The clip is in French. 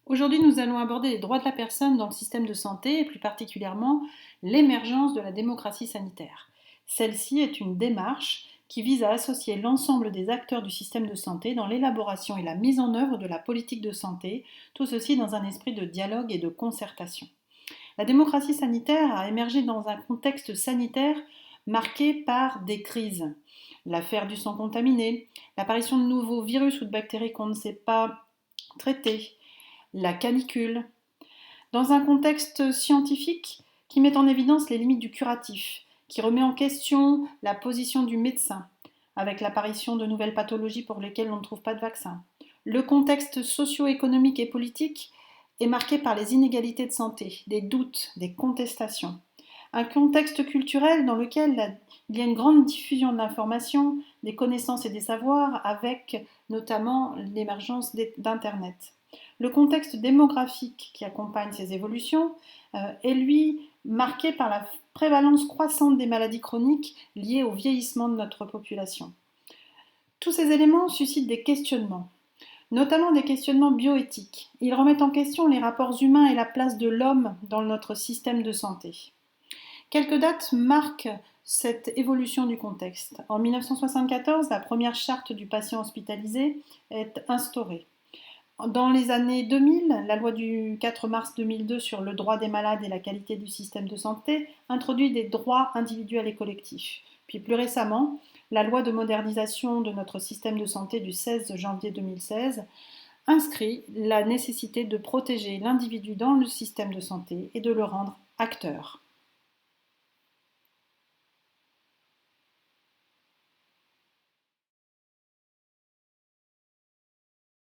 Aujourd'hui, nous allons aborder les droits de la personne dans le système de santé et plus particulièrement l'émergence de la démocratie sanitaire. Celle-ci est une démarche qui vise à associer l'ensemble des acteurs du système de santé dans l'élaboration et la mise en œuvre de la politique de santé, tout ceci dans un esprit de dialogue et de concertation. La démocratie sanitaire a émergé dans un contexte sanitaire marqué par des crises. L'affaire du sang contaminé, l'apparition de nouveaux virus ou de bactéries qu'on ne sait pas traiter, la canicule, dans un contexte scientifique qui met en évidence les limites du curatif, qui remet en question la position du médecin, avec l'apparition de nouvelles pathologies pour lesquelles on ne trouve pas de vaccin. Le contexte socio-économique et politique est marqué par les inégalités de santé, des doutes, des contestations. Un contexte culturel dans lequel il y a une grande diffusion de l'information, des connaissances et des savoirs, avec notamment l'émergence d'Internet. Le contexte démographique qui accompagne ces évolutions est lui marqué par la prévalence croissante des maladies chroniques liées au vieillissement de notre population. Tous ces éléments suscitent des questionnements, notamment des questionnements bioéthiques. Ils remettent en question les rapports humains et la place de l'homme dans notre système de santé. Quelques dates marquent cette évolution du contexte. En 1974, la première charte du patient hospitalisé est instaurée. Dans les années 2000, la loi du 4 mars 2002 sur le droit des malades et la qualité du système de santé introduit des droits individuels et collectifs. Puis plus récemment, la loi de modernisation de notre système de santé du 16 janvier 2016 inscrit la nécessité de protéger l'individu dans le système de santé et de le rendre acteur.